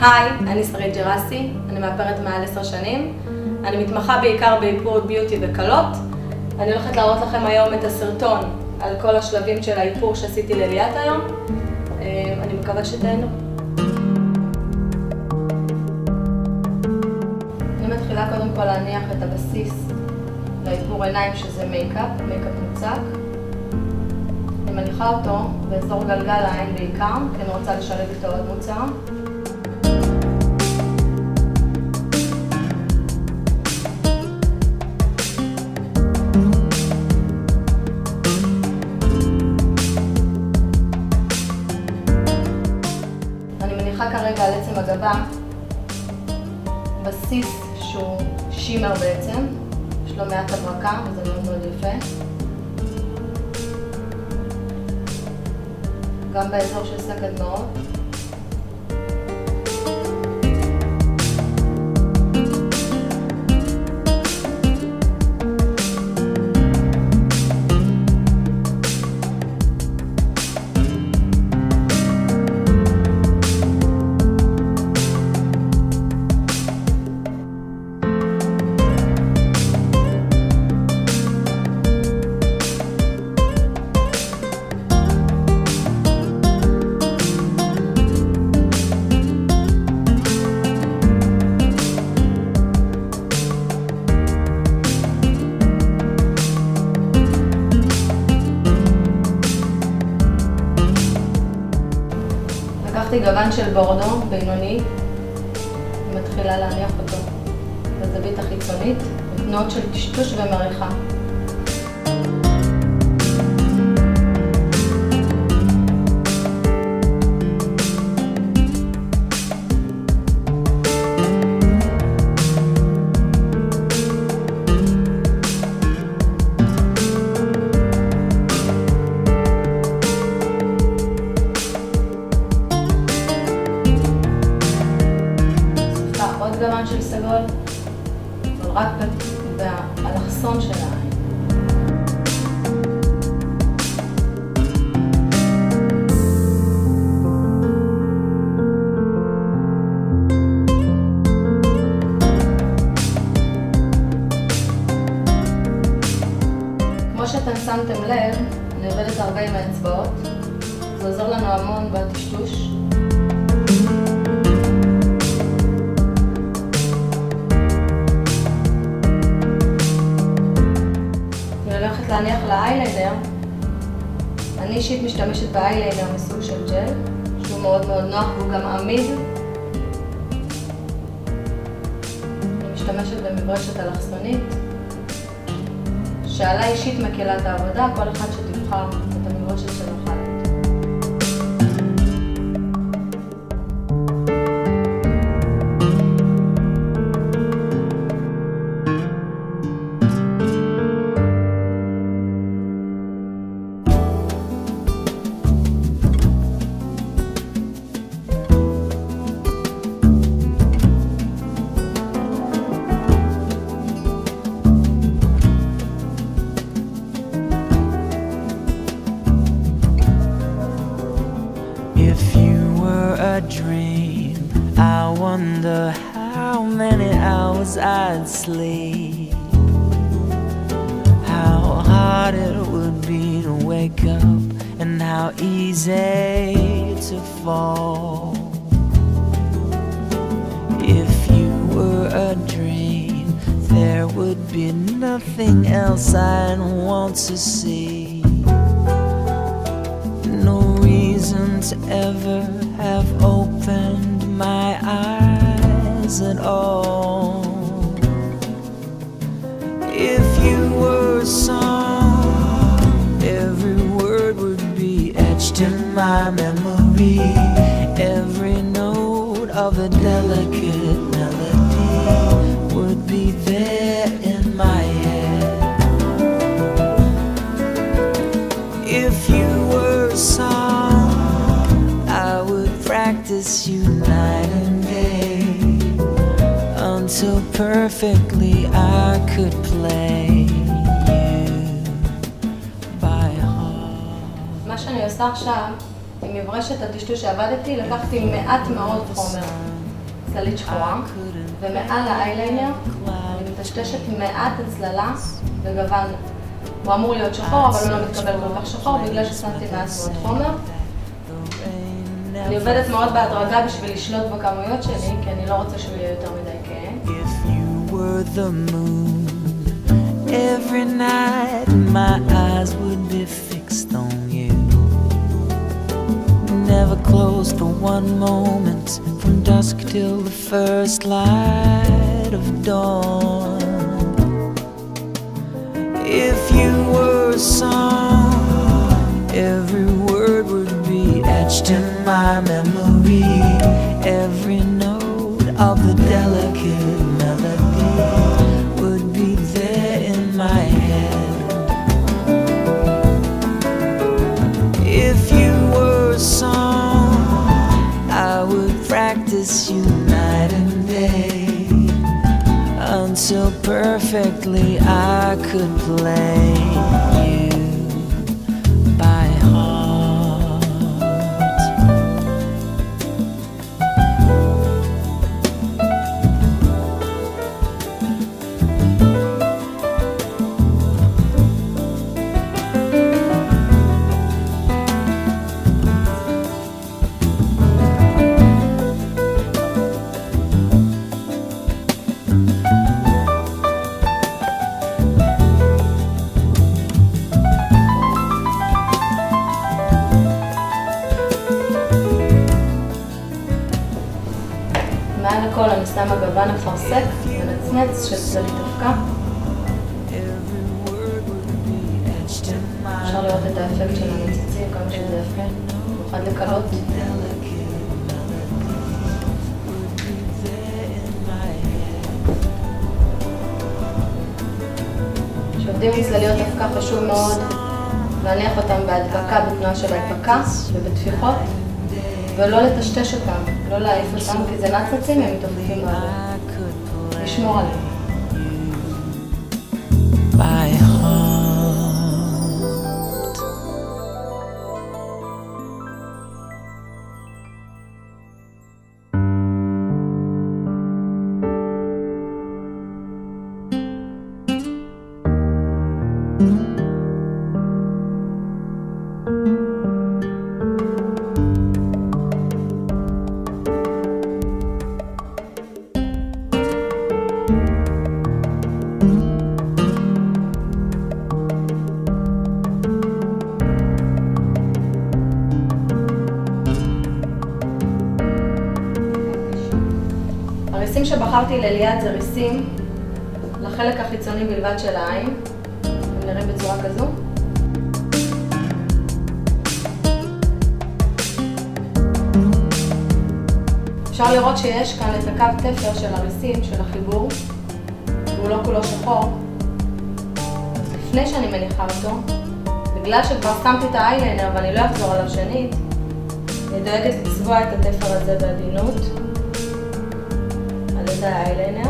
היי, אני שרית ג'רסי, אני מאפרת מעל 10 שנים. אני מתמחה בעיקר באיפור ביוטי וקלות. אני הולכת להראות לכם היום את הסרטון על כל השלבים של האיפור שעשיתי לליאת היום. אני מקווה שתהנו. אני מתחילה קודם כל להניח את הבסיס לאיפור עיניים, שזה מייקאפ מוצק. אני מניחה אותו באזור גלגל העין בעיקר, כי אני רוצה לשלב איתו עוד מוצר. אני מניחה כרגע על עצם הגבה בסיס שהוא שימר בעצם, יש לו מעט הברקה וזה מאוד מאוד יפה. גם באזור של שק הדמעות. לקחתי גוון של בורדו בינוני, מתחילה להניח אותו בזווית החיצונית, בתנועות של טשטוש ומריחה. גוון של סגול, אבל רק באלכסון של העין. כמו שאתם שמתם לב, אני עובדת הרבה עם האצבעות. זה עוזר לנו המון בטשטוש. להניח לאייליידר. אני אישית משתמשת באייליידר מסוג של ג'ל, שהוא מאוד מאוד נוח והוא גם עמיד. אני משתמשת במברשת אלכסונית, שעליי אישית מקלה את העבודה, כל אחד שתבחר את המברשת שנוחה. Dream. I wonder how many hours I'd sleep, how hard it would be to wake up and how easy to fall. If you were a dream, there would be nothing else I'd want to see. No reason to ever have opened my eyes at all. If you were a song, every word would be etched in my memory. Every note of a delicate melody would be there in my head. If you were a song, I would practice you night and day until perfectly I could play you by heart. מה שאני עושה עכשיו עם מברשת הטשטוש שעבדתי, לקחתי מעט מאוד חומר. צללית שחורה, ומעל האייליינר אני מטשטשת מעט הצללה וגוון. הוא אמור להיות שחור, אבל הוא לא מתקבל כל כך שחור בגלל ששמתי מעט מאוד חומר. אני עובדת מאוד בהדרגה בשביל לשלוט בכמויות שלי, כי אני לא רוצה שהוא יהיה יותר מדי כהה. Every night my eyes would be fixed on you. Never closed for one moment, from dusk till the first light of dawn. If you were a song, every word would be etched in my memory. Every note of the delicate melody would be there in my head. If you were a song, I would practice you night and day, until perfectly I could play you by heart. מעל הכל אני שמה גוון אפרסק ונצנץ של צללית אבקה. אפשר לראות את האפקט של הניצוצים, כמה שזה יפה, במיוחד לקלות. כשעובדים עם צלליות אבקה חשוב מאוד להניח אותם בהדבקה, בתנועה של הדבקה ובתפיחות, ולא לטשטש אותם, לא להעיף אותם, כי זה נצנצים, הם מתעופפים בעבור. לשמור עליהם. הריסים שבחרתי לאליעד זה ריסים לחלק החיצוני בלבד של העין. הם נראים בצורה כזו. אפשר לראות שיש כאן את הקו תפר של הריסים, של החיבור, והוא לא כולו שחור. לפני שאני מניחה אותו, בגלל שכבר שמתי את האייליינר ואני לא אחזור עליו שנית, אני דואגת לצבוע את התפר הזה בעדינות על ידי האייליינר.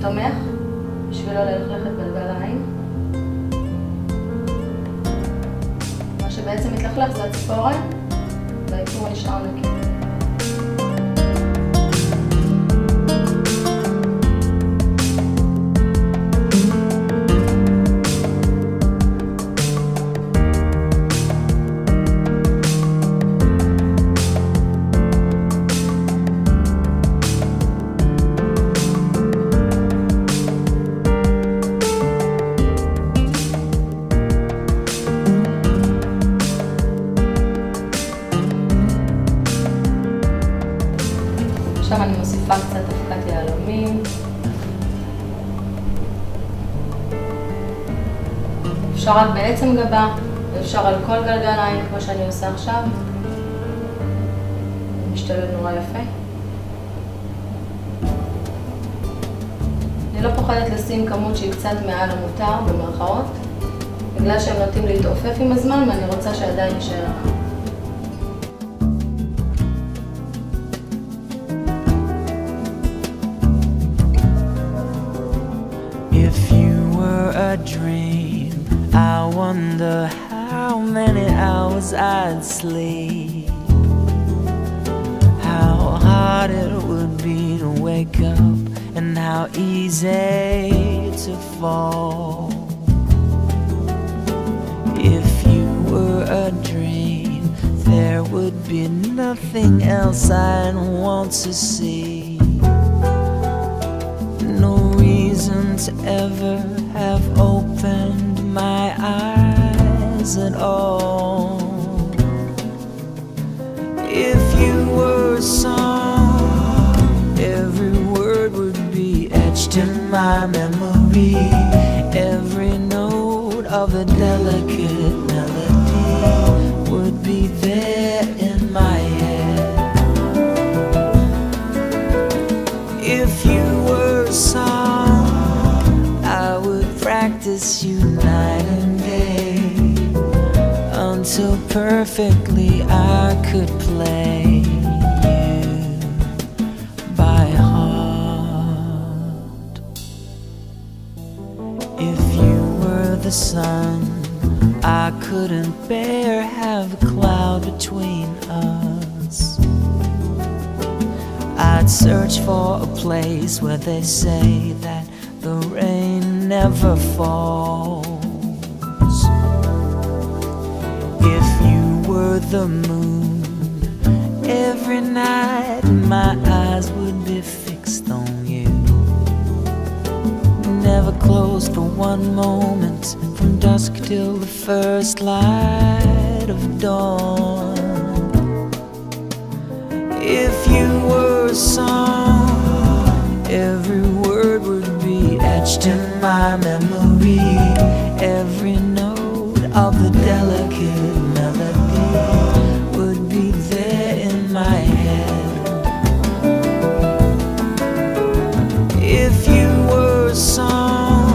תומך בשביל לא ללכלך את גלגל העין. מה שבעצם מתלכלך זה הציפורן, והאיפור נשאר נקי. עכשיו אני מוסיפה קצת אבקת יהלומים. אפשר רק בעצם גבה, ואפשר על כל גלגל עין כמו שאני עושה עכשיו. משתלב נורא יפה. אני לא פוחדת לשים כמות שהיא קצת מעל המותר במרכאות, בגלל שהם נוטים להתעופף עם הזמן ואני רוצה שעדיין יישאר. If you were a dream, I wonder how many hours I'd sleep. How hard it would be to wake up and how easy to fall. If you were a dream, there would be nothing else I'd want to see. No reason to ever have opened my eyes at all. If you were a song, every word would be etched in my memory. Every note of a delicate melody would be there in my head. If you were a song, I would practice you night and day until perfectly I could play you by heart. If you were the sun, I couldn't bear have a cloud between us. I'd search for a place where they say that the rain never falls. If you were the moon, every night my eyes would be fixed on you. Never closed for one moment, from dusk till the first light of dawn. If you were a song, every word would be etched in my memory. Every note of the delicate melody would be there in my head. If you were a song,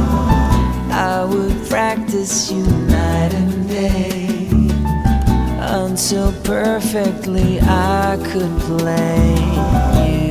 I would practice you night and day until perfectly I could play you.